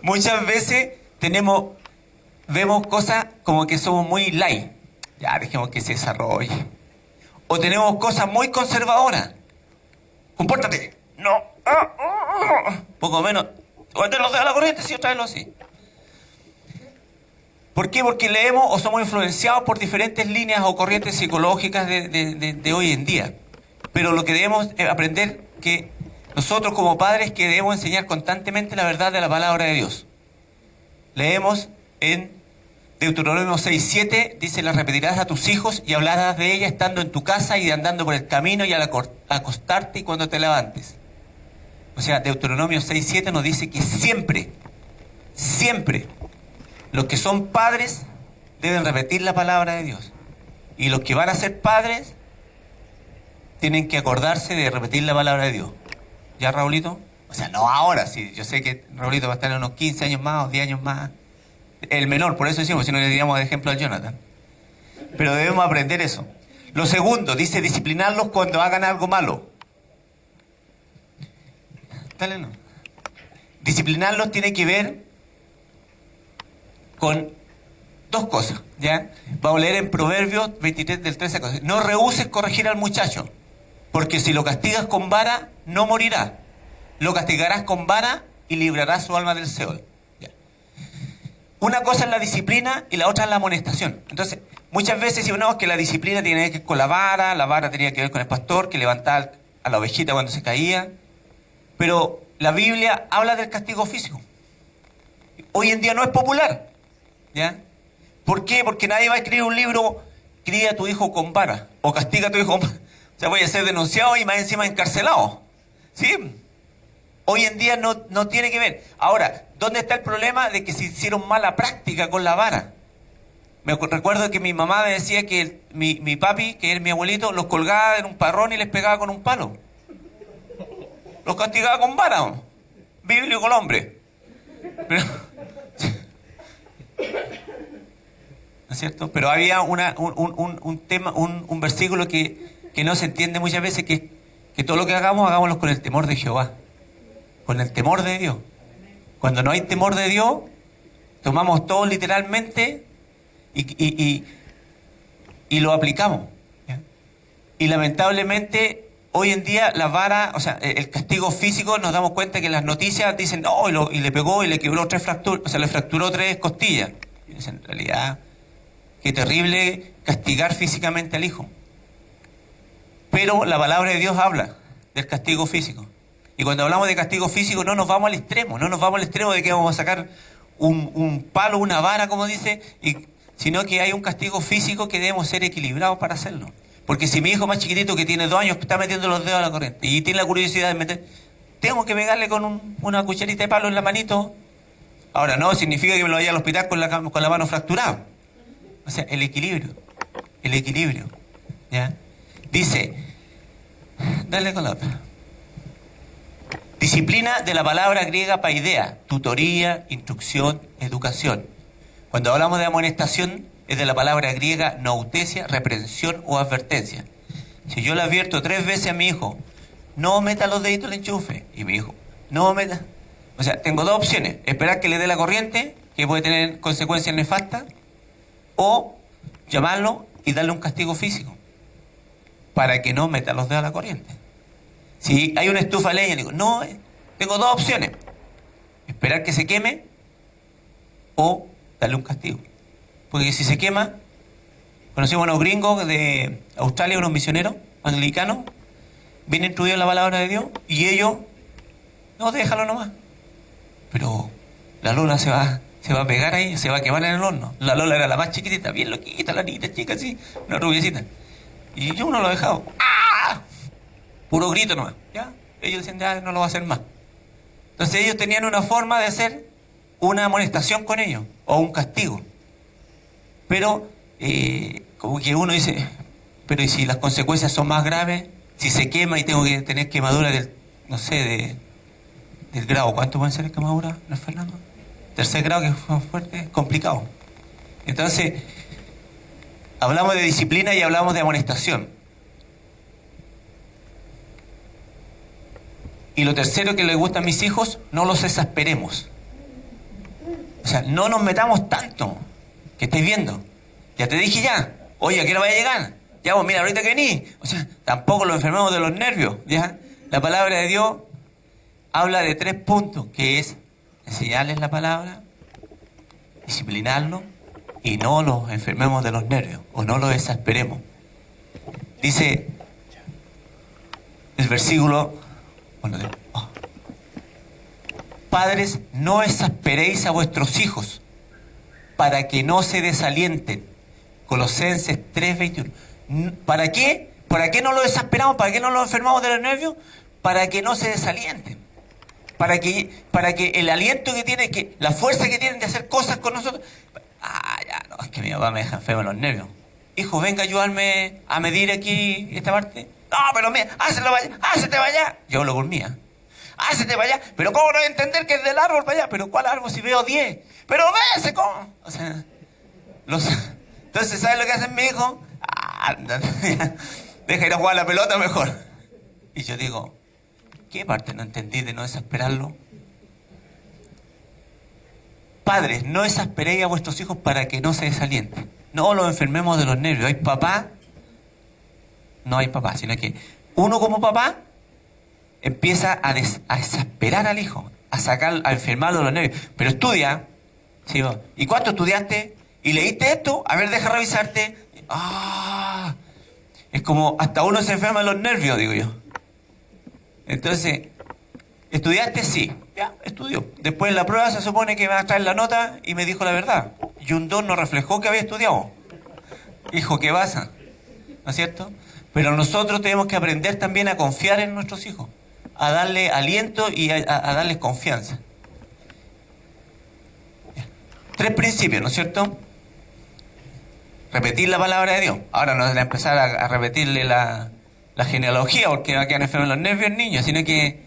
Muchas veces vemos cosas como que somos muy light. Ya, dejemos que se desarrolle. O tenemos cosas muy conservadoras. Compórtate. No. Poco menos. Cuando los dedos a la corriente, sí, otra vez lo así. ¿Por qué? Porque leemos o somos influenciados por diferentes líneas o corrientes psicológicas de hoy en día. Pero lo que debemos aprender que nosotros como padres que debemos enseñar constantemente la verdad de la palabra de Dios. Leemos en Deuteronomio 6:7, dice: las repetirás a tus hijos y hablarás de ella estando en tu casa y andando por el camino y al acostarte y cuando te levantes. O sea, Deuteronomio 6:7 nos dice que siempre los que son padres deben repetir la palabra de Dios. Y los que van a ser padres tienen que acordarse de repetir la palabra de Dios. ¿Ya, Raulito? O sea, no ahora, sí. Yo sé que Raulito va a estar en unos 15 años más o 10 años más. El menor, por eso decimos, si no le diríamos de ejemplo al Jonathan. Pero debemos aprender eso. Lo segundo, dice disciplinarlos cuando hagan algo malo. Dale, no. Disciplinarlos tiene que ver con dos cosas, ¿ya? Vamos a leer en Proverbios 23, del 13 al 14. No rehuses corregir al muchacho, porque si lo castigas con vara, no morirá. Lo castigarás con vara y librarás su alma del Seol. ¿Ya? Una cosa es la disciplina y la otra es la amonestación. Entonces, muchas veces decimos que la disciplina tiene que ver con la vara tenía que ver con el pastor que levantaba a la ovejita cuando se caía. Pero la Biblia habla del castigo físico. Hoy en día no es popular, ¿ya? ¿Por qué? Porque nadie va a escribir un libro, cría a tu hijo con vara, o castiga a tu hijo con vara. O sea, voy a ser denunciado y más encima encarcelado. ¿Sí? Hoy en día no tiene que ver. Ahora, ¿dónde está el problema de que se hicieron mala práctica con la vara? Me recuerdo que mi mamá me decía que mi papi, que era mi abuelito, los colgaba en un parrón y les pegaba con un palo. Los castigaba con vara, ¿no? Bíblico el hombre. Pero, ¿no es cierto? Pero había un tema, un versículo que no se entiende muchas veces, que todo lo que hagamos, hagámoslo con el temor de Jehová. Con el temor de Dios. Cuando no hay temor de Dios, tomamos todo literalmente y lo aplicamos. ¿Ya? Y lamentablemente, hoy en día, la vara, o sea, el castigo físico, nos damos cuenta que las noticias dicen, no, y le pegó y le quebró 3 fracturas, o sea, le fracturó 3 costillas. Y dicen, en realidad, qué terrible castigar físicamente al hijo. Pero la palabra de Dios habla del castigo físico. Y cuando hablamos de castigo físico no nos vamos al extremo, de que vamos a sacar un palo, una vara, como dice, sino que hay un castigo físico que debemos ser equilibrados para hacerlo. Porque si mi hijo más chiquitito, que tiene 2 años, está metiendo los dedos a la corriente y tiene la curiosidad de meter, tengo que pegarle con una cucharita de palo en la manito. Ahora, no significa que me lo vaya al hospital con la mano fracturada. O sea, el equilibrio, ¿ya? Dice, dale con la otra. Disciplina de la palabra griega paideia, tutoría, instrucción, educación. Cuando hablamos de amonestación, es de la palabra griega noutesia, reprensión o advertencia. Si yo le advierto 3 veces a mi hijo, no meta los deditos en el enchufe, y mi hijo, no meta. O sea, tengo 2 opciones: esperar que le dé la corriente, que puede tener consecuencias nefastas, o llamarlo y darle un castigo físico para que no meta los dedos a la corriente. Si hay una estufa de leña, digo, no, tengo 2 opciones: esperar que se queme o darle un castigo. Porque si se quema, conocimos a unos gringos de Australia, unos misioneros anglicanos, bien instruidos en la palabra de Dios, y ellos, no, déjalo nomás. Pero la Lola se va a pegar ahí, se va a quemar en el horno. La Lola era la más chiquitita, bien loquita, la niñita chica así, una rubiecita. Y yo no lo he dejado. ¡Ah! Puro grito nomás, ¿ya? Ellos decían, ya no lo va a hacer más. Entonces ellos tenían una forma de hacer una amonestación con ellos, o un castigo. Pero, como que uno dice, pero ¿y si las consecuencias son más graves? Si se quema y tengo que tener quemadura del grado, ¿cuánto pueden ser quemaduras, ¿no, Fernando? 3er grado, que fue fuerte, complicado. Entonces, hablamos de disciplina y hablamos de amonestación. Y lo tercero que les gusta a mis hijos, no los exasperemos. O sea, no nos metamos tanto. ¿Qué estáis viendo? Ya te dije ya. Oye, ¿a qué hora vaya a llegar? Ya, pues mira, ahorita que vení. O sea, tampoco lo enfermemos de los nervios, ¿ya? La palabra de Dios habla de 3 puntos, que es enseñarles la palabra, disciplinarlos, y no los enfermemos de los nervios, o no los exasperemos. Dice el versículo, padres, no exasperéis a vuestros hijos, para que no se desalienten. Colosenses 3:21. ¿Para qué? ¿Para qué no lo exasperamos? ¿Para qué no lo enfermamos de los nervios? Para que no se desalienten. Para que el aliento que tienen, la fuerza que tienen de hacer cosas con nosotros. Ya, no, es que mi papá me deja enfermo de los nervios. Hijo, venga a ayudarme a medir aquí esta parte. No, pero mira, hácete vaya. Yo lo dormía. Hácete vaya. Pero ¿cómo no voy a entender que es del árbol para allá? ¿Pero cuál árbol si veo 10? Pero véase, ¿cómo? O sea, entonces, ¿sabes lo que hace mi hijo? Deja ir a jugar a la pelota mejor. Y yo digo, ¿qué parte no entendí de no desesperarlo? Padres, no exasperéis a vuestros hijos para que no se desalienten. No los enfermemos de los nervios. ¿Hay papá? No hay papá, sino que uno como papá empieza a exasperar al hijo, a enfermarlo de los nervios. Pero estudia. ¿Sí? ¿Y cuánto estudiaste? ¿Y leíste esto? A ver, deja revisarte. Es como hasta uno se enferma de los nervios, digo yo. Entonces, ¿estudiaste? Sí. Ya, estudió. Después en la prueba se supone que me va a traer la nota y me dijo la verdad. Y un 2 no reflejó que había estudiado. Hijo, ¿qué pasa? ¿No es cierto? Pero nosotros tenemos que aprender también a confiar en nuestros hijos, a darle aliento y a darles confianza. 3 principios, ¿no es cierto? Repetir la palabra de Dios. Ahora no es de empezar a repetirle la genealogía, porque va a quedar enfermo los nervios niños, sino que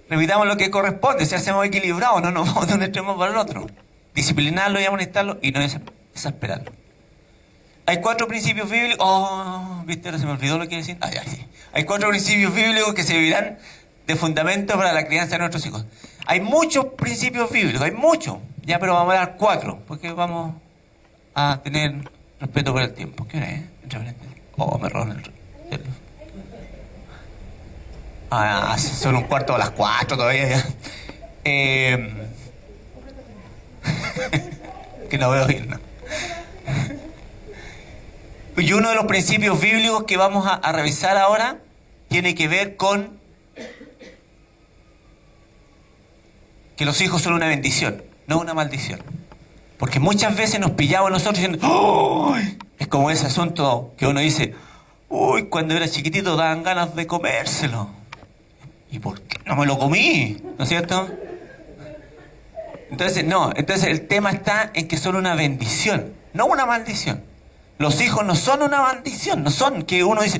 repitamos lo que corresponde. Si hacemos equilibrados, no nos vamos de un extremo para el otro. Disciplinarlo y amonestarlo y no desesperarlo. Hay 4 principios bíblicos. ¿Viste? Ahora se me olvidó lo que decir. Ya, sí. Hay 4 principios bíblicos que servirán de fundamento para la crianza de nuestros hijos. Hay muchos principios bíblicos, hay muchos. Ya, pero vamos a dar 4, porque vamos a tener respeto por el tiempo. ¿Qué hora es? Me roban el teléfono. Son un cuarto a las 4 todavía ya. Que no veo bien, ¿no? Y uno de los principios bíblicos que vamos a revisar ahora tiene que ver con que los hijos son una bendición, no una maldición. Porque muchas veces nos pillamos nosotros diciendo, ¡oh! Es como ese asunto que uno dice, uy, cuando era chiquitito daban ganas de comérselo. ¿Y por qué no me lo comí? ¿No es cierto? Entonces el tema está en que son una bendición, no una maldición. Los hijos no son una maldición, no son que uno dice,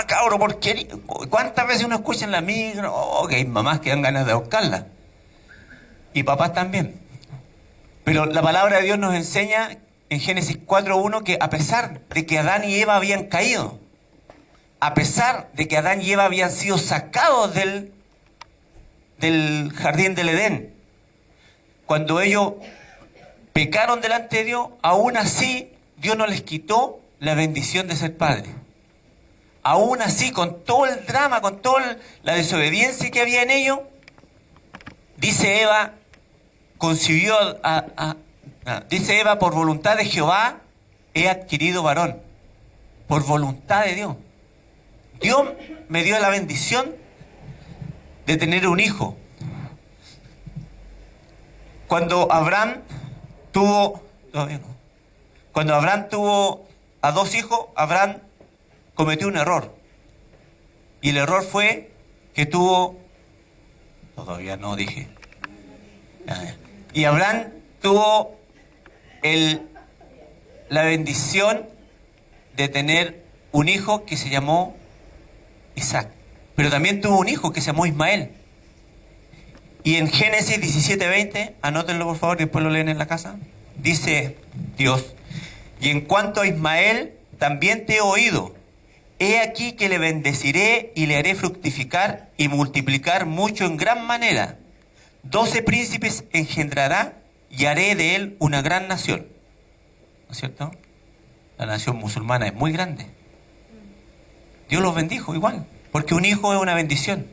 cabro, porquería. ¿Cuántas veces uno escucha en la micro? Que hay mamás que dan ganas de buscarla. Y papás también. Pero la palabra de Dios nos enseña en Génesis 4:1 que a pesar de que Adán y Eva habían caído, a pesar de que Adán y Eva habían sido sacados del jardín del Edén, cuando ellos pecaron delante de Dios, aún así Dios no les quitó la bendición de ser padre. Aún así, con todo el drama, con toda la desobediencia que había en ellos, dice Eva, dice Eva, por voluntad de Jehová he adquirido varón. Por voluntad de Dios. Dios me dio la bendición de tener un hijo. Cuando Abraham tuvo a 2 hijos, Abraham cometió un error. Y el error fue que todavía no dije. Y Abraham tuvo la bendición de tener un hijo que se llamó Isaac. Pero también tuvo un hijo que se llamó Ismael. Y en Génesis 17:20, anótenlo por favor, después lo leen en la casa, dice Dios, y en cuanto a Ismael, también te he oído. He aquí que le bendeciré y le haré fructificar y multiplicar mucho en gran manera. 12 príncipes engendrará y haré de él una gran nación. ¿No es cierto? La nación musulmana es muy grande. Dios los bendijo igual, porque un hijo es una bendición.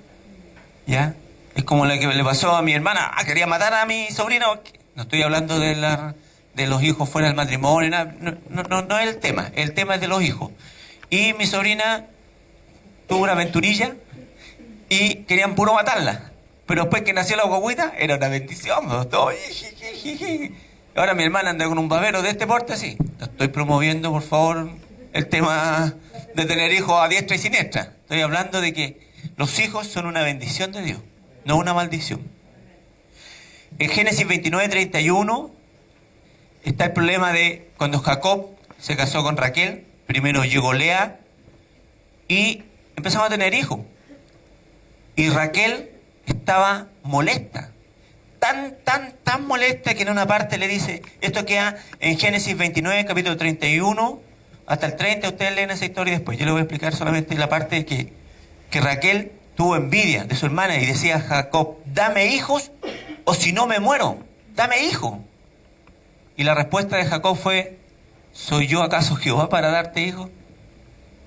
¿Ya? Es como la que le pasó a mi hermana. Quería matar a mi sobrino. No estoy hablando de los hijos fuera del matrimonio. No es el tema. El tema es de los hijos. Y mi sobrina tuvo una aventurilla y querían puro matarla. Pero después que nació la guagüita, era una bendición. Todo. Ahora mi hermana anda con un babero de este porte así. No estoy promoviendo, por favor, el tema de tener hijos a diestra y siniestra. Estoy hablando de que los hijos son una bendición de Dios, no una maldición. En Génesis 29:31 está el problema de cuando Jacob se casó con Raquel. Primero llegó Lea y empezamos a tener hijos. Y Raquel estaba molesta. Tan molesta que en una parte le dice, esto queda en Génesis 29, capítulo 31, hasta el 30, ustedes leen esa historia después. Yo le voy a explicar solamente la parte que Raquel tuvo envidia de su hermana y decía a Jacob, dame hijos o si no me muero, dame hijos. Y la respuesta de Jacob fue, ¿soy yo acaso Jehová para darte hijos?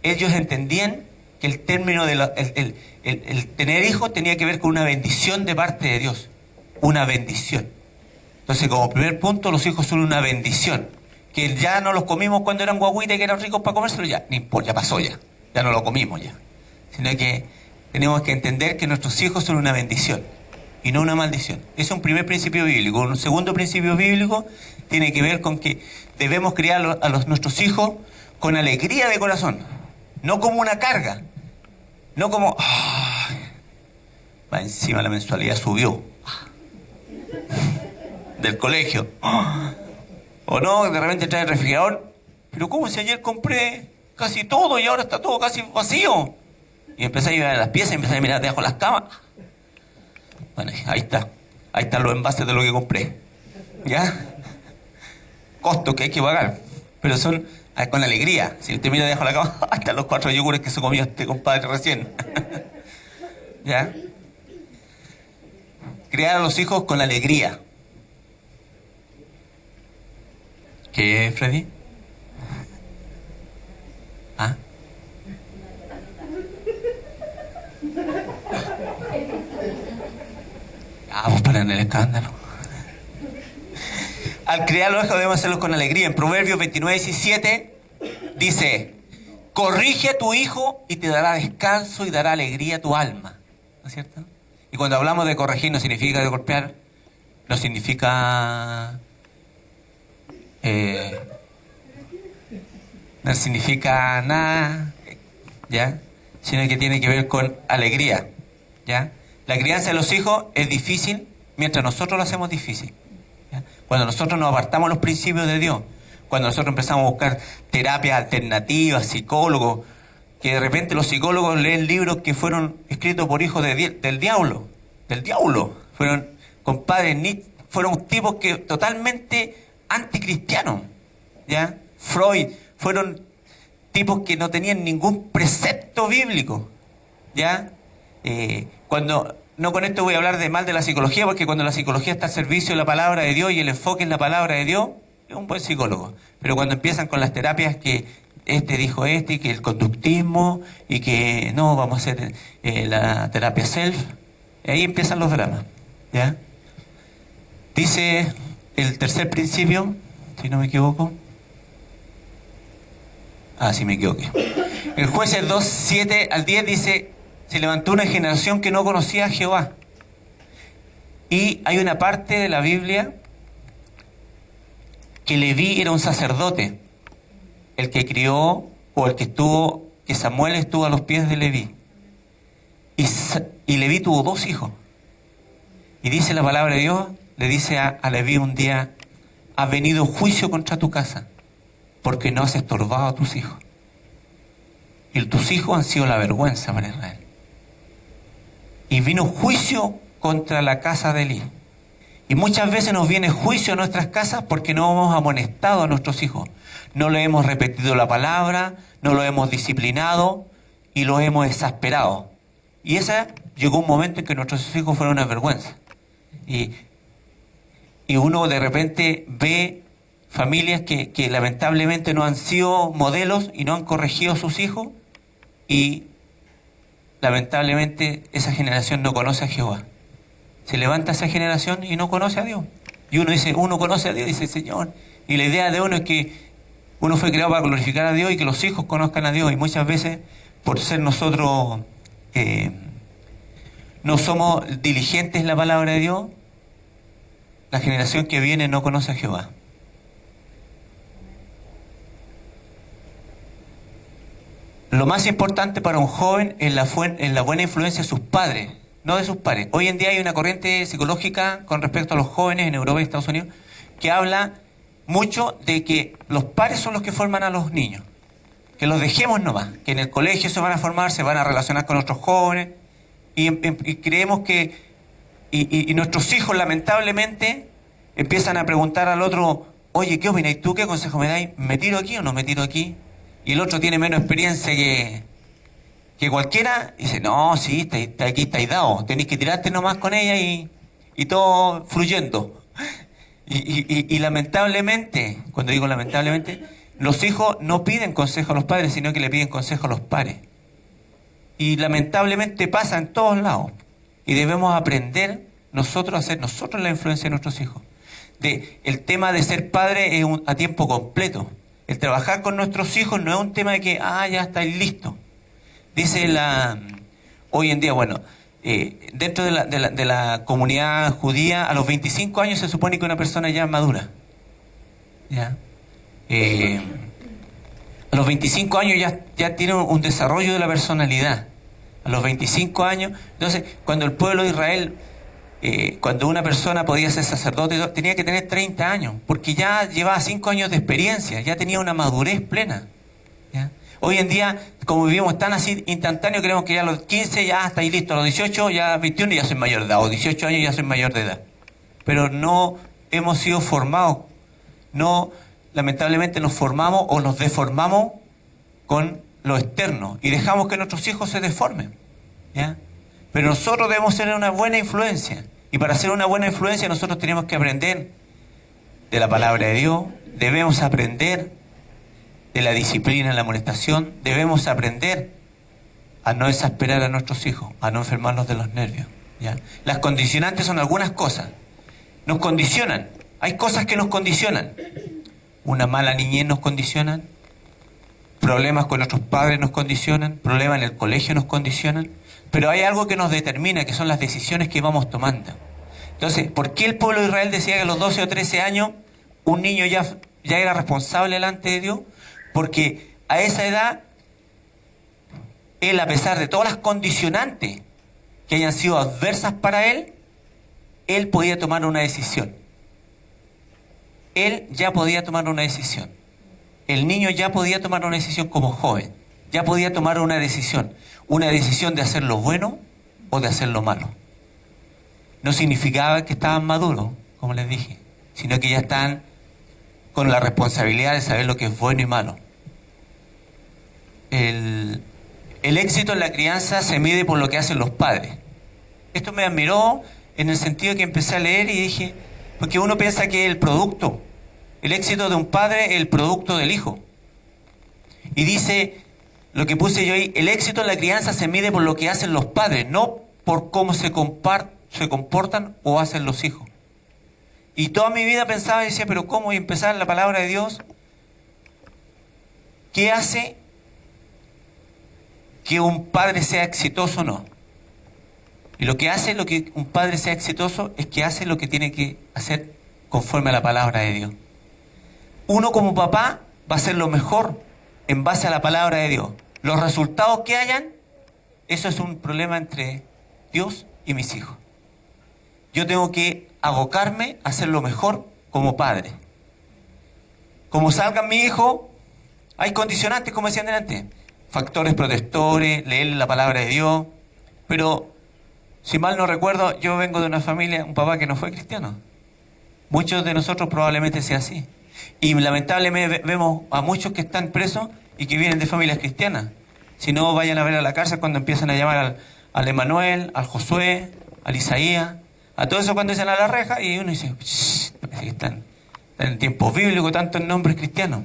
Ellos entendían que el término de el tener hijos tenía que ver con una bendición de parte de Dios. Una bendición. Entonces, como primer punto, los hijos son una bendición. Que ya no los comimos cuando eran guaguitas y que eran ricos para comérselo, ya, ni importa, ya pasó ya. Ya no lo comimos ya. Sino que tenemos que entender que nuestros hijos son una bendición y no una maldición. Ese es un primer principio bíblico. Un segundo principio bíblico tiene que ver con que debemos criar a nuestros hijos con alegría de corazón, no como una carga, no como, va encima la mensualidad subió del colegio, o no, de repente trae el refrigerador, pero ¿cómo si ayer compré casi todo y ahora está todo casi vacío? Y empecé a ir a las piezas y empecé a mirar debajo de las camas. Bueno, ahí están los envases de lo que compré, ¿ya? Costos que hay que pagar, pero son con alegría. Si usted mira debajo de la cama, ahí están los 4 yogures que se comió este compadre recién. ¿Ya? Criar a los hijos con alegría. ¿Qué, Freddy? ¿Ah? Vamos para en el escándalo. Al criar a los hijos debemos hacerlo con alegría. En Proverbios 29:17 dice, corrige a tu hijo y te dará descanso y dará alegría a tu alma. ¿No es cierto? Y cuando hablamos de corregir no significa de golpear, no significa no significa nada, ¿ya? Sino que tiene que ver con alegría, ¿ya? La crianza de los hijos es difícil mientras nosotros lo hacemos difícil, ¿ya? Cuando nosotros nos apartamos los principios de Dios, cuando nosotros empezamos a buscar terapias alternativas, psicólogos, que de repente los psicólogos leen libros que fueron escritos por hijos del diablo, fueron compadres, fueron tipos que totalmente anticristianos, ¿ya? Freud, fueron tipos que no tenían ningún precepto bíblico, ¿ya? No con esto voy a hablar de mal de la psicología, porque cuando la psicología está al servicio de la palabra de Dios y el enfoque en la palabra de Dios, es un buen psicólogo. Pero cuando empiezan con las terapias que dijo y que el conductismo, y que no, vamos a hacer la terapia self, ahí empiezan los dramas, ¿ya? Dice el tercer principio, si no me equivoco. Sí me equivoqué. El Jueces 2:7-10 dice, se levantó una generación que no conocía a Jehová. Y hay una parte de la Biblia que Leví era un sacerdote, el que crió, o el que Samuel estuvo a los pies de Leví. Y Leví tuvo 2 hijos. Y dice la palabra de Dios, le dice a Leví un día, ha venido juicio contra tu casa, porque no has estorbado a tus hijos. Y tus hijos han sido la vergüenza para Israel. Y vino juicio contra la casa de Elí. Y muchas veces nos viene juicio a nuestras casas porque no hemos amonestado a nuestros hijos. No le hemos repetido la palabra, no lo hemos disciplinado y lo hemos exasperado. Y llegó un momento en que nuestros hijos fueron una vergüenza. Y Y uno de repente ve familias que lamentablemente no han sido modelos y no han corregido a sus hijos, y lamentablemente esa generación no conoce a Jehová. Se levanta esa generación y no conoce a Dios. Y uno dice, uno conoce a Dios, dice Señor. Y la idea de uno es que uno fue creado para glorificar a Dios y que los hijos conozcan a Dios. Y muchas veces, por ser nosotros no somos diligentes en la palabra de Dios, la generación que viene no conoce a Jehová. Lo más importante para un joven es la buena influencia de sus padres, no de sus pares. Hoy en día hay una corriente psicológica con respecto a los jóvenes en Europa y Estados Unidos que habla mucho de que los pares son los que forman a los niños. Que los dejemos nomás, que en el colegio se van a formar, se van a relacionar con otros jóvenes, y creemos que y nuestros hijos lamentablemente empiezan a preguntar al otro, oye, ¿qué opináis tú? ¿Qué consejo me dais? ¿Me tiro aquí o no me tiro aquí? Y el otro tiene menos experiencia que cualquiera, y dice, no, sí, aquí estáis dado, tenéis que tirarte nomás con ella y todo fluyendo. Y lamentablemente, cuando digo lamentablemente, los hijos no piden consejo a los padres, sino que le piden consejo a los pares. Y lamentablemente pasa en todos lados. Y debemos aprender nosotros a ser nosotros la influencia de nuestros hijos. El tema de ser padre es a tiempo completo. El trabajar con nuestros hijos no es un tema de que, ya estáis listos. Dice hoy en día, bueno, dentro de la comunidad judía, a los 25 años se supone que una persona ya es madura. ¿Ya? A los 25 años ya tiene un desarrollo de la personalidad. A los 25 años, entonces, cuando el pueblo de Israel, cuando una persona podía ser sacerdote, tenía que tener 30 años, porque ya llevaba 5 años de experiencia, ya tenía una madurez plena. ¿Ya? Hoy en día, como vivimos tan así instantáneo, creemos que ya a los 15 ya estáis listos, a los 18, ya 21 ya soy mayor de edad, o 18 años ya soy mayor de edad. Pero no hemos sido formados, lamentablemente nos formamos o nos deformamos con lo externo y dejamos que nuestros hijos se deformen. ¿Ya? Pero nosotros debemos ser una buena influencia, y para ser una buena influencia nosotros tenemos que aprender de la palabra de Dios, debemos aprender de la disciplina en la amonestación, debemos aprender a no exasperar a nuestros hijos, a no enfermarlos de los nervios. ¿Ya? Las condicionantes son algunas cosas, nos condicionan, hay cosas que nos condicionan. Una mala niñez nos condicionan, problemas con nuestros padres nos condicionan, problemas en el colegio nos condicionan, pero hay algo que nos determina, que son las decisiones que vamos tomando. Entonces, ¿por qué el pueblo de Israel decía que a los 12 o 13 años un niño ya era responsable delante de Dios? Porque a esa edad, él, a pesar de todas las condicionantes que hayan sido adversas para él podía tomar una decisión. Él ya podía tomar una decisión. El niño ya podía tomar una decisión como joven. Ya podía tomar una decisión de hacer lo bueno o de hacer lo malo. No significaba que estaban maduros, como les dije, sino que ya están con la responsabilidad de saber lo que es bueno y malo. El éxito en la crianza se mide por lo que hacen los padres. Esto me admiró en el sentido que empecé a leer y dije, porque uno piensa que el éxito de un padre es el producto del hijo. Y dice, lo que puse yo ahí, el éxito en la crianza se mide por lo que hacen los padres, no por cómo se comportan o hacen los hijos. Y toda mi vida pensaba y decía, pero ¿cómo? Y empezar la palabra de Dios, ¿qué hace que un padre sea exitoso o no? Y lo que hace que un padre sea exitoso es que hace lo que tiene que hacer conforme a la palabra de Dios. Uno como papá va a hacer lo mejor en base a la palabra de Dios. Los resultados que hayan, eso es un problema entre Dios y mis hijos. Yo tengo que abocarme a hacer lo mejor como padre. Como salgan mi hijo, hay condicionantes, como decían delante, factores protectores, leer la palabra de Dios, pero si mal no recuerdo, yo vengo de una familia, un papá que no fue cristiano. Muchos de nosotros probablemente sea así. Y lamentablemente vemos a muchos que están presos y que vienen de familias cristianas. Si no, vayan a ver a la cárcel cuando empiezan a llamar al Emanuel, al Josué, al Isaías, a todo eso cuando dicen a la reja, y uno dice, Parece que están en tiempos bíblicos, tanto en nombres cristianos.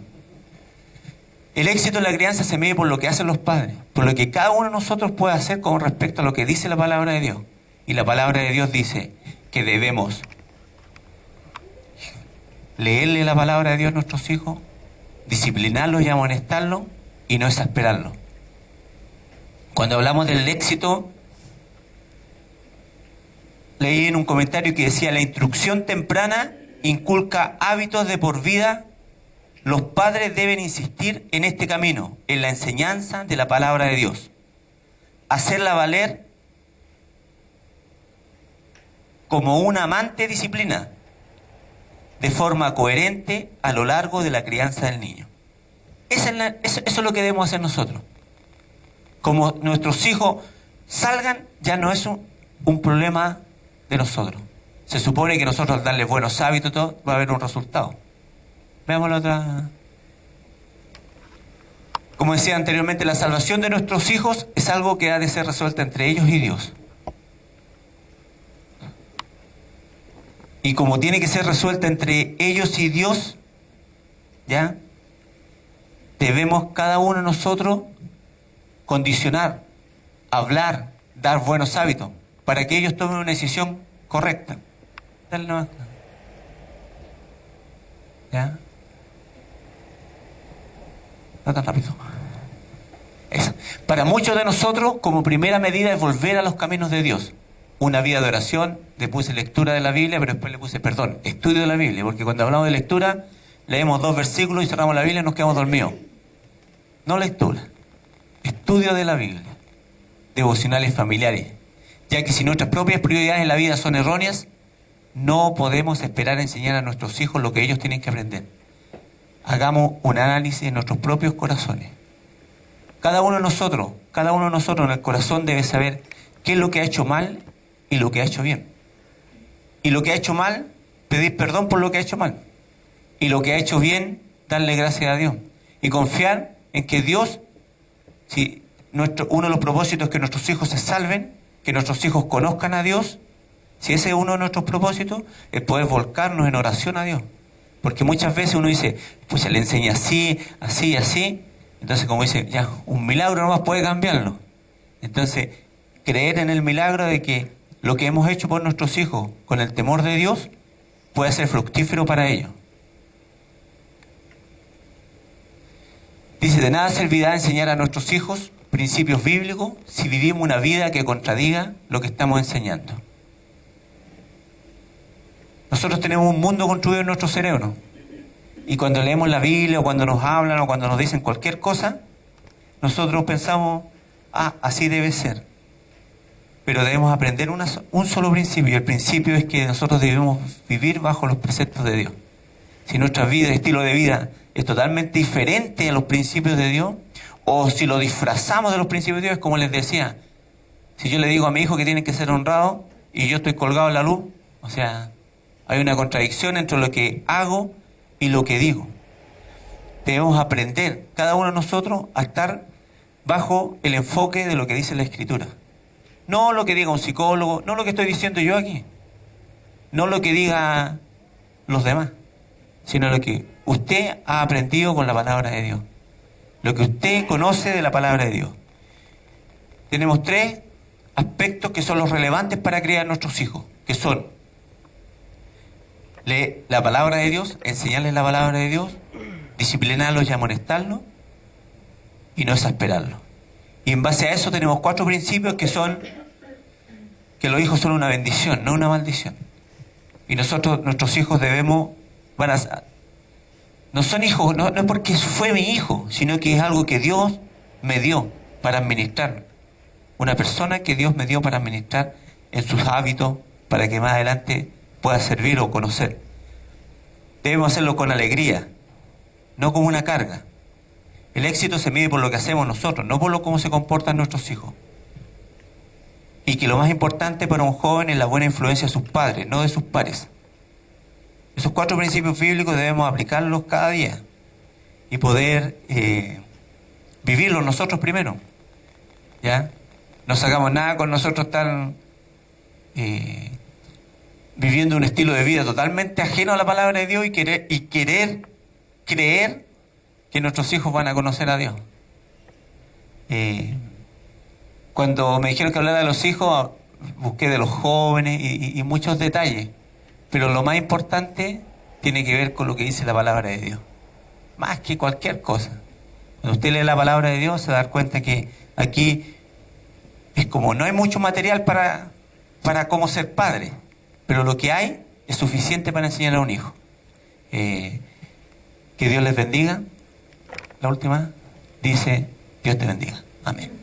El éxito en la crianza se mide por lo que hacen los padres, por lo que cada uno de nosotros puede hacer con respecto a lo que dice la palabra de Dios. Y la palabra de Dios dice que debemos leerle la palabra de Dios a nuestros hijos, disciplinarlos y amonestarlos y no exasperarlos. Cuando hablamos del éxito, leí en un comentario que decía: la instrucción temprana inculca hábitos de por vida. Los padres deben insistir en este camino, en la enseñanza de la palabra de Dios, hacerla valer como una amante disciplina, de forma coherente a lo largo de la crianza del niño. Eso es lo que debemos hacer nosotros. Como nuestros hijos salgan, ya no es un problema de nosotros. Se supone que nosotros al darles buenos hábitos, todo, va a haber un resultado. Veamos la otra. Como decía anteriormente, la salvación de nuestros hijos es algo que ha de ser resuelta entre ellos y Dios. Y como tiene que ser resuelta entre ellos y Dios, ¿ya? Debemos cada uno de nosotros condicionar, hablar, dar buenos hábitos, para que ellos tomen una decisión correcta. Dale nomás. ¿Ya? No tan rápido. Eso. Para muchos de nosotros, como primera medida, es volver a los caminos de Dios. Una vida de oración, le puse lectura de la Biblia, pero después le puse, estudio de la Biblia, porque cuando hablamos de lectura, leemos 2 versículos y cerramos la Biblia y nos quedamos dormidos. No lectura, estudio de la Biblia, devocionales familiares, ya que si nuestras propias prioridades en la vida son erróneas, no podemos esperar enseñar a nuestros hijos lo que ellos tienen que aprender. Hagamos un análisis en nuestros propios corazones. Cada uno de nosotros en el corazón debe saber qué es lo que ha hecho mal y lo que ha hecho bien. Y lo que ha hecho mal, pedir perdón por lo que ha hecho mal. Y lo que ha hecho bien, darle gracias a Dios. Y confiar en que Dios, si uno de los propósitos es que nuestros hijos se salven, que nuestros hijos conozcan a Dios, si ese es uno de nuestros propósitos, es poder volcarnos en oración a Dios. Porque muchas veces uno dice, pues se le enseña así, así, así. Entonces, como dice, ya, un milagro nomás puede cambiarlo. Entonces, creer en el milagro de que lo que hemos hecho por nuestros hijos con el temor de Dios puede ser fructífero para ellos. Dice, de nada servirá enseñar a nuestros hijos principios bíblicos si vivimos una vida que contradiga lo que estamos enseñando. Nosotros tenemos un mundo construido en nuestro cerebro. Y cuando leemos la Biblia, o cuando nos hablan, o cuando nos dicen cualquier cosa, nosotros pensamos, así debe ser. Pero debemos aprender un solo principio, y el principio es que nosotros debemos vivir bajo los preceptos de Dios. Si nuestra vida, estilo de vida, es totalmente diferente a los principios de Dios, o si lo disfrazamos de los principios de Dios, como les decía, si yo le digo a mi hijo que tiene que ser honrado, y yo estoy colgado en la luz, o sea, hay una contradicción entre lo que hago y lo que digo. Debemos aprender, cada uno de nosotros, a estar bajo el enfoque de lo que dice la Escritura. No lo que diga un psicólogo, no lo que estoy diciendo yo aquí, no lo que diga los demás, sino lo que usted ha aprendido con la palabra de Dios, lo que usted conoce de la palabra de Dios. Tenemos 3 aspectos que son los relevantes para criar a nuestros hijos, que son leer la palabra de Dios, enseñarles la palabra de Dios, disciplinarlos y amonestarlos, y no exasperarlos. Y en base a eso tenemos 4 principios que son que los hijos son una bendición, no una maldición. Y nosotros, nuestros hijos no son hijos, no es porque fue mi hijo, sino que es algo que Dios me dio para administrar. Una persona que Dios me dio para administrar en sus hábitos, para que más adelante pueda servir o conocer. Debemos hacerlo con alegría, no como una carga. El éxito se mide por lo que hacemos nosotros, no por cómo se comportan nuestros hijos. Y que lo más importante para un joven es la buena influencia de sus padres, no de sus pares. Esos 4 principios bíblicos debemos aplicarlos cada día y poder vivirlos nosotros primero. ¿Ya? No sacamos nada con nosotros estar viviendo un estilo de vida totalmente ajeno a la palabra de Dios y querer creer que nuestros hijos van a conocer a Dios. Cuando me dijeron que hablara de los hijos, busqué de los jóvenes y muchos detalles, pero lo más importante tiene que ver con lo que dice la palabra de Dios, más que cualquier cosa. Cuando usted lee la palabra de Dios se va a dar cuenta que aquí es como no hay mucho material para cómo ser padre, pero lo que hay es suficiente para enseñar a un hijo. Que Dios les bendiga. La última dice, Dios te bendiga. Amén.